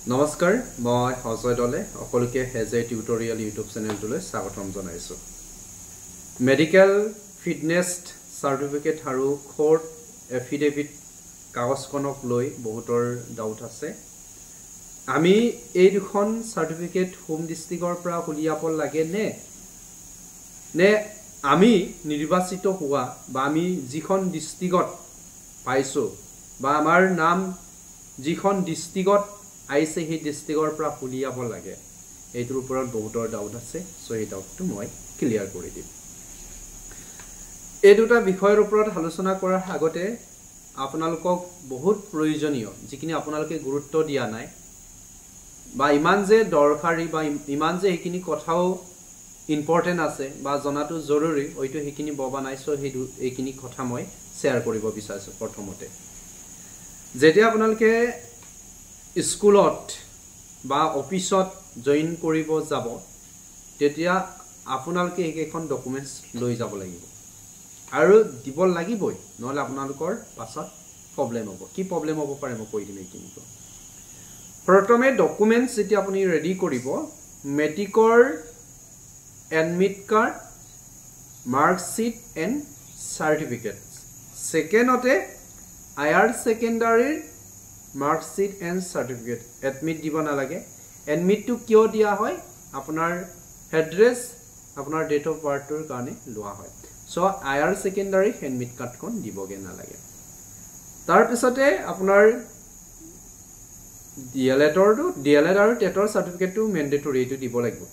নমস্কাৰ মই অজয় দলে সকলোকে হেজে টিউটোৰিয়েল ইউটিউব চেনেলটোলৈ স্বাগতম জনাইছো মেডিকেল ফিটনেস সাৰ্টিফিকেট আৰু কোৰ্ট এফিডেভিট কাগজখনক লৈ বহুতৰ ডাউট আছে আমি এই দুখন সাৰ্টিফিকেট হোম ডিস্ট্ৰিক্টৰ পৰা উলিয়াব লাগে নে আমি নিৰ্বাচিত হোৱা বা আমি যিখন ডিস্ট্ৰিক্টত পাইছো বা আমাৰ নাম যিখন ডিস্ট্ৰিক্টত আইছে হি ডিস্ট্ৰিক্টৰ পৰা উলিয়াব লাগে এইটোৰ ওপৰত বহুতৰ ডাউট আছে সো এই ডাউটটো মই ক্লিয়াৰ কৰি দিম এই দুটা বিষয়ৰ ওপৰত আলোচনা কৰাৰ আগতে আপোনালোকক বহুত প্ৰয়োজনীয় যিখিনি আপোনালোকে গুৰুত্ব দিয়া নাই বা ইমান যে দৰকাৰী বা ইমান যে এইখিনি কথাও ইম্পৰ্টেন্ট আছে বা জনাটো জৰুৰী হয়তো এইখিনি ববা নাই সো এইখিনি কথা মই শেয়াৰ কৰিব বিচাৰিছো প্ৰথমতে যেতিয়া আপোনালোকে স্কুলত বা অফিসত জয়েন কৰিব যাব তেতিয়া আপোনালোকে এইখন ডকুমেন্টস লৈ যাব লাগিব আৰু দিব লাগিবই নহলে আপোনালোকৰ পাছত প্ৰবলেম হ'ব কি প্ৰবলেম হ'ব পাৰে মই কৈ দিম এইখিনি প্ৰথমে ডকুমেন্টস যেতিয়া আপুনি ৰেডি কৰিব মেট্ৰিকৰ admit card marksheet and certificate সেকেন্ডতে higher secondary marksheet and certificate admit দিব নালাগে এডমিটটো কিয় দিয়া হয় আপোনাৰ এড্ৰেছ আপোনাৰ ডেট অফ বাৰ্থৰ কাৰণে লোৱা হয় সো হায়াৰ সেকেন্ডাৰী এডমিট কাৰ্ডখন দিবগে নালাগে তাৰ পিছতে আপোনাৰ ডিএলএড আৰু টেটৰ সাৰ্টিফিকেটটো মেন্ডেটৰি এইটো দিব লাগিব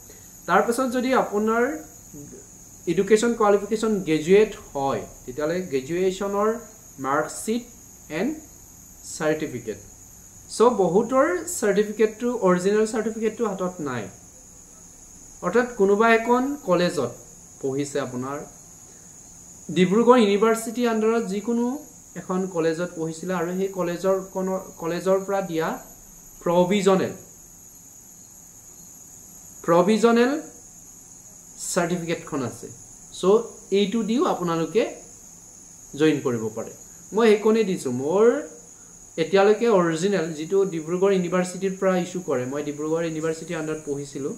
তাৰ পিছত যদি আপোনাৰ এডুকেশ্যন কোৱালিফিকেশ্যন গ্ৰেজুৱেট হয় তেতিয়ালে গ্ৰেজুৱেশ্যনৰ মাৰ্কশিট এণ্ড সাৰ্টিফিকেট সো বহুতৰ সাৰ্টিফিকেটটো অৰিজিনাল সাৰ্টিফিকেটটো হাতত নাই অৰ্থাৎ কোনোবা এখন কলেজত পঢ়িছে আপোনাৰ ডিব্ৰুগড় ইউনিভাৰ্চিটি আন্ডাৰত যিকোনো এখন কলেজত পঢ়িছিল আৰু সেই কলেজৰ পৰা দিয়া প্ৰভিজনেল সাৰ্টিফিকেটখন আছে সো এইটো দিও আপোনালোকে জয়েন কৰিব পাৰে মই এইকনে দিছো মোৰ এতিয়ালৈকে অৰিজিনাল যেটো ডিব্ৰুগড় ইউনিভাৰ্চিটিৰ পৰা ইস্যু কৰে মই ডিব্ৰুগড় ইউনিভাৰ্চিটি আন্ডাৰত পঢ়িছিলো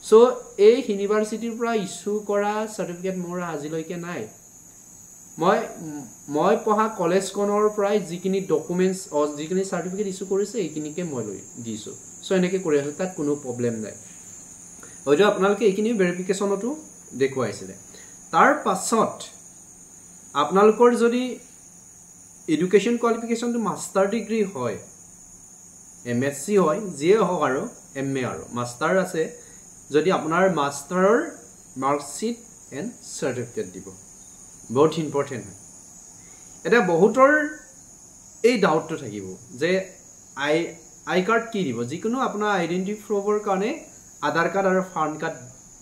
সো এই ইউনিভাৰ্চিটিৰ পৰা ইস্যু কৰা সাৰ্টিফিকেট মোৰ আজিলৈকে নাই মই পঢ়া কলেজখনৰ পৰা যিখিনি ডকুমেন্টস যিখিনি সাৰ্টিফিকেট ইস্যু কৰিছে এইখিনিকে মই লৈ দিছো সো এনেকে কৰি আছে তাত কোনো প্ৰবলেম নাই হয়তো আপোনালোকে এইখিনি ভেৰিফিকেশনটো দেখুৱাইছিলে তাৰ পাছত আপোনালোকৰ যদি education qualification to master degree হয় এমএসসি হয় যিয়ে হোক আৰু এমএ আৰু মাস্টাৰ আছে যদি আপোনাৰ মাস্টাৰৰ মাৰ্কশিট এণ্ড সাৰ্টিফিকেট দিব বহুত ইম্পৰ্টেন্ট হয় এটা বহুতৰ এই ডাউটটো থাকিব যে আই কাৰ্ড কি দিব যিকোনো আপোনাৰ আইডেন্টিটি প্ৰুফৰ কাৰণে আধাৰ কাৰ্ড আৰু পান কাৰ্ড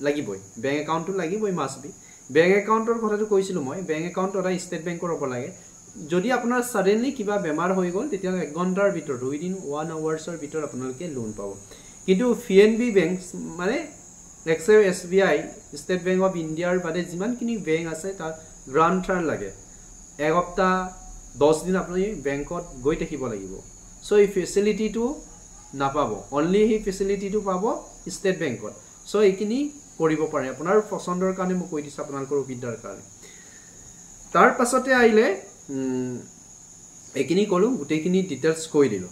লাগিবই বেংক একাউণ্টটো লাগিবই মাস্ট বি বেংক একাউণ্টৰ কথাটো কৈছিলো মই বেংক একাউণ্ট এটা ষ্টেট বেংকৰ হ'ব লাগে যদি আপোনাৰ সাডেনলি কিবা বেমাৰ হৈ গল তেতিয়া 1 ঘণ্টাৰ ভিতৰত উইদিন 1 আৱাৰ্ছৰ ভিতৰত আপোনালোকে লোন পাব কিন্তু পিএনবি বেংক মানে এক্সেল এসবিআই ষ্টেট বেংক অফ ইণ্ডিয়াৰ বাদে যিমানখিনি বেংক আছে তাত গ্ৰান্টাৰ লাগে এক সপ্তাহ 10 দিন আপুনি বেংকত গৈ থাকিব লাগিব সো এই ফেসিলিটিটো নাপাব অনলি হি ফেসিলিটিটো পাব ষ্টেট বেংকত সো এইখিনি কৰিব পাৰে আপোনাৰ পছন্দৰ কাৰণে মই কৈ দিছো আপোনালোকৰ সুবিধাৰ কাৰণে তাৰ পাছতে আইলে এইখিনি কলো গুটেইখিনি ডিটেইলস কৈ দিলো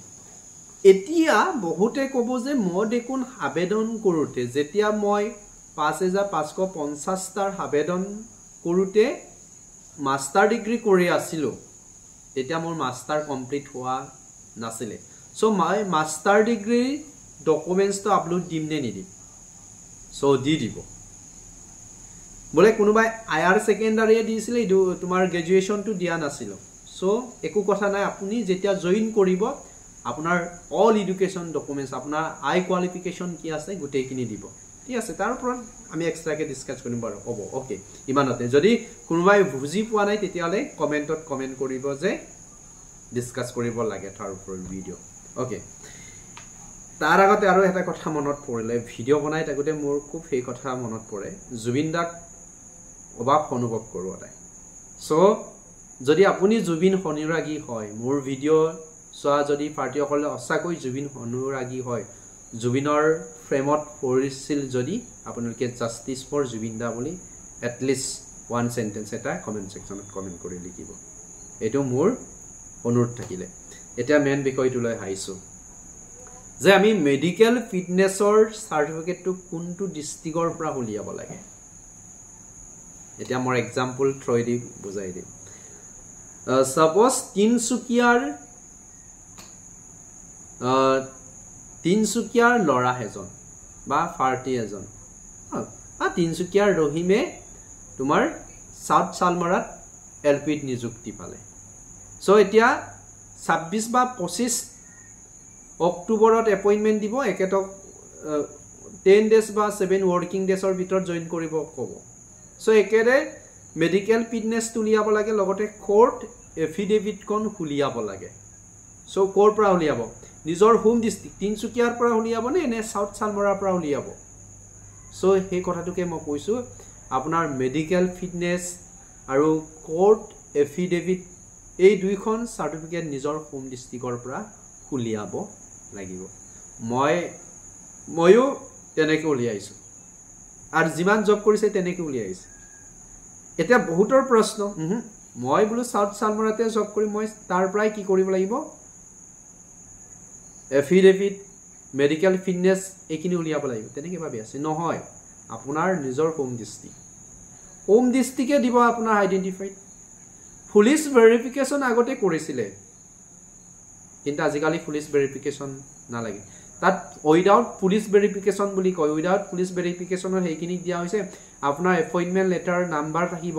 এতিয়া বহুতে ক'ব যে মই দেখোন আবেদন কৰোতে যেতিয়া মই 5550 টাৰ আবেদন কৰোতে মাস্টাৰ ডিগ্ৰী কৰি আছিল তেতিয়া মোৰ মাস্টাৰ কমপ্লিট হোৱা নাছিলে সো মই মাস্টাৰ ডিগ্ৰী ডকুমেন্টসটো আপলোড দিম নে নিদিম সো দি দিব বলে কোনোবাই হায়াৰ সেকেন্ডাৰী দিছিল ইদু তোমাৰ গ্ৰেজুৱেচনটো দিয়া নাছিল সো একো কথা নাই আপুনি যেতিয়া জয়েন কৰিব আপোনাৰ অল এডুকেশ্যন ডকুমেন্টস আপোনাৰ আই কোৱালিফিকেশ্যন কি আছে গুটেইখিনি দিব ঠিক আছে তাৰ ওপৰত আমি এক্সট্ৰাকে ডিসকাস কৰিম বাৰু হ'ব ওকে ইমানতে যদি কোনোবাই বুজি পোৱা নাই তেতিয়ালে কমেন্টত কমেন্ট কৰিব যে ডিসকাস কৰিব লাগে তাৰ ওপৰত ভিডিও ওকে তাৰ আগতে আৰু এটা কথা মনত পৰিলে ভিডিও বনাই থাকোতে মোৰ খুব সেই কথা মনত পৰে জুবিন দাক অভাৱ অনুভৱ কৰোঁ তাই সো যদি আপুনি জুবিন হনিৰাগী হয় মোৰ ভিডিও চোৱা যদি পাৰ্টিসকলে অসাকৈ জুবিন অনুৰাগী হয় জুবিনৰ ফ্ৰেমত পৰিছিল যদি আপোনালোকে জাস্টিস ফৰ জুবিন দা বুলি এটলিষ্ট ওয়ান সেন্টেন্স এটা কমেন্ট সেকশনত কমেন্ট কৰি লিখিব এটো মোৰ অনুৰোধ থাকিলে এটা মেন বিষয়টোলৈ হাইছো যে আমি মেডিকেল ফিটনেছৰ সাৰ্টিফিকেটটো কোনটো ডিস্ট্ৰিক্টৰ পৰা উলিয়াব লাগে এটা মোৰ এক্সাম্পল থ্ৰই দি বুজাই দিম সাপোজ তিনসুকিয়াৰ লৰা এজন বা ফাৰ্টি এজন বা তিনসুকিয়াৰ ৰহিমে তোমাৰ সাউথ সালমাৰাত এলপিত নিযুক্তি পালে সো এতিয়া 26 বা 25 অক্টোবৰত এপইন্টমেন্ট দিব একেটক 10 ডেজ বা 7 ওয়াৰ্কিং ডেজৰ ভিতৰত জয়েন কৰিব ক'ব সো একেৰে মেডিকেল ফিটনেস তুলিয়াব লাগে লগতে কোৰ্ট এফিডেভিট কোন খুলিয়াব লাগে সো কোৰ পৰা উলিয়াব নিজৰ হোম ডিস্ট্ৰিক্ট তিনসুকিয়াৰ পৰা উলিয়াব নে সাউথ সালমাৰাৰ পৰা উলিয়াব সো হে কথাটোকে মই কৈছো আপোনাৰ মেডিকেল ফিটনেস আৰু কোৰ্ট এফিডেভিট এই দুইখন সাৰ্টিফিকেট নিজৰ হোম ডিস্ট্ৰিক্টৰ পৰা উলিয়াব লাগিব ময়ো তেনেকৈ উলিয়াইছো আৰু যিমান জব কৰিছে তেনেকৈ উলিয়াইছে এটা বহুতৰ প্ৰশ্ন মই বলো সাউথ সালমাৰাতে জব কৰি মই তাৰ পৰাই কি কৰিব লাগিব এফিডেভিট মেডিকেল ফিটনেস একিনি উলিয়াব লাগিব তেনেকৈ ভাবি আছে নহয় আপোনাৰ নিজৰ হোম ডিস্ট্ৰিক্টে দিব আপোনাৰ আইডেন্টিফাইড পুলিশ ভেৰিফিকেশন আগতে কৰিছিলে কিন্তু আজিকালি পুলিশ ভেৰিফিকেশন নালাগে তাত উইদাউট পুলিশ ভেৰিফিকেশন বুলি কয় উইদাউট পুলিশ ভেৰিফিকেশনৰ হেকিনি দিয়া হৈছে আপোনাৰ এপইন্টমেন্ট লেটাৰ নাম্বাৰ থাকিব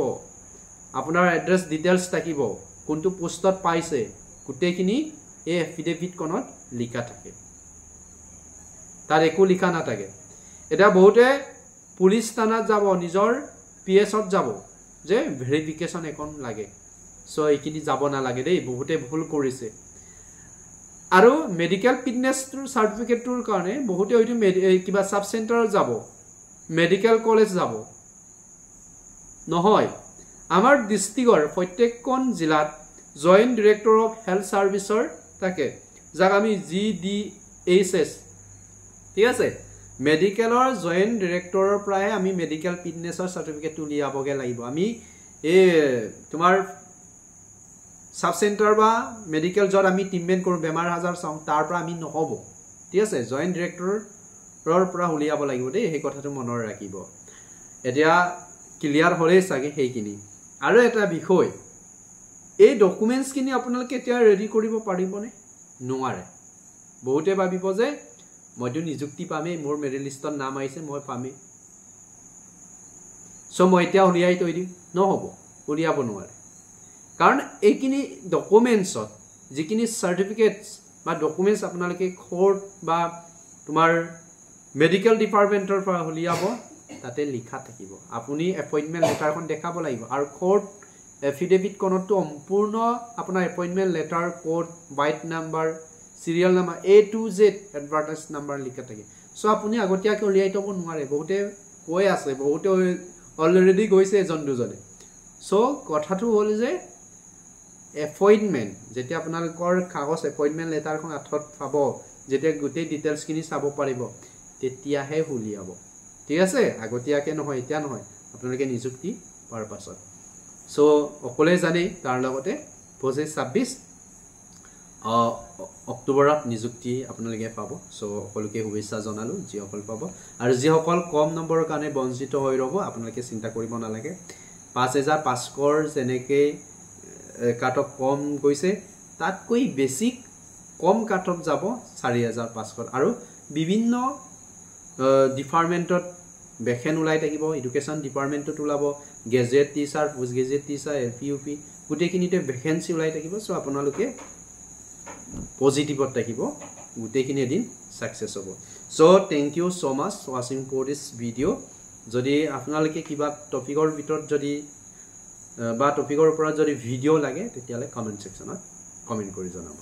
আপোনাৰ এড্ৰেছ ডিটেইলছ থাকিব কোনটো পোষ্টত পাইছে গুটেখিনি এই এফিডেভিট কোনত লিখা থাকে তাৰ একো লিখা নাথাকে এটা বহুতে পুলিশ থানাত যাব নিজৰ পিএছত যাব যে ভেৰিফিকেশন এখন লাগে সো এইখিনি যাব না লাগে দেই বহুতে ভুল কৰিছে আৰু মেডিকেল ফিটনেস সাৰ্টিফিকেটৰ কাৰণে বহুতে হয়তো কিবা সাব সেন্টাৰত যাব মেডিকেল কলেজ যাব নহয় আমাৰ ডিস্ট্ৰিক্টৰ প্ৰত্যেকখন জিলাত জয়েন্ট ডাইৰেক্টৰ অফ হেলথ সাৰ্ভিসৰ থাকে যাক আমি জিডিএইচএস ঠিক আছে মেডিকেলৰ জয়েন্ট ডাইৰেক্টৰৰ পৰাই আমি মেডিকেল ফিটনেছৰ সাৰ্টিফিকেট উলিয়াবগে লাগিব আমি এই তোমাৰ সাব সেন্টাৰ বা মেডিকেল যত আমি ট্ৰিটমেন্ট কৰো বেমাৰ আজাৰ চাও তাৰ পৰা আমি নহব ঠিক আছে জয়েন্ট ডাইৰেক্টৰৰ পৰা উলিয়াব লাগিব দেই এই কথাটো মনৰ ৰাখিব এতিয়া ক্লিয়াৰ হলে চাগে হেইখিনি আৰু এটা বিষয় এই ডকুমেন্টছ কিনি আপোনালোকে এতিয়া ৰেডি কৰিব পাৰিবনে নোৱাৰে বহুতে ভাবিব যে মইতো নিযুক্তি পামেই মোৰ মেৰিট লিষ্টত নাম আহিছে মই পামেই সো মই এতিয়া উলিয়াই থৈ দিম নহব উলিয়াব নোৱাৰে কাৰণ এইখিনি ডকুমেন্টছত যিখিনি সাৰ্টিফিকেটছ বা ডকুমেন্টছ আপোনালোকে কোৰ্ট বা তোমাৰ মেডিকেল ডিপাৰ্টমেন্টৰ পৰা উলিয়াব তাতে লিখা থাকিব আপুনি এপইন্টমেন্ট লেটাৰখন দেখাব লাগিব আৰু কোৰ্ট এফিডেভিট কোনটো সম্পূৰ্ণ আপোনাৰ এপইন্টমেন্ট লেটাৰ কোড বাইট number serial number A to Z advertise number লিখা থাকে সো আপুনি আগতীয়াকৈ উলিয়াই থব নোৱাৰে বহুতে কৈ আছে বহুতে অলৰেডি গৈছে এজন দুজনে সো কথাটো হ'ল যে এপইন্টমেন্ট যেতিয়া আপোনালোকৰ কাগজ এপইন্টমেন্ট লেটাৰখন আঠত পাব যেতিয়া গোটেই ডিটেইলছ কিনি চাব পাৰিব তেতিয়াহে উলিয়াব ঠিক আছে আগতীয়াকৈ নহয় এতিয়া নহয় আপোনালোকে নিযুক্তি পাৰ পাছত সো অকলে জানে তাৰ লগতে 26 অক্টোবৰত নিযুক্তি আপোনালোকে পাব সো সকলোকে শুভেচ্ছা জনালো যি সকল পাব আৰু যি সকল কম নম্বৰৰ কাৰণে বঞ্চিত হৈ ৰব আপোনালোকে চিন্তা কৰিব নালাগে 5500 যেনেকে কাটক কম গৈছে তাতকৈ বেছি কম কাটক যাব 4500 আৰু বিভিন্ন ডিপাৰ্টমেন্টত বেখেন উলাই থাকিব এডুকেশন ডিপাৰ্টমেন্টত উলাব gazette teacher post gazette teacher LP UP গুটেখিনিতে ভেকেন্সি উলাই থাকিব সো আপোনালোকে পজিটিভত থাকিব গুটেখিনি এদিন সাকসেস হ'ব so thank you so much watching for this video যদি আপোনালোকে কিবা টপিকৰ ভিতৰত যদি বা টপিকৰ ওপৰত যদি ভিডিও লাগে তেতিয়ালে কমেন্ট সেকশনত কমেন্ট কৰি জনাব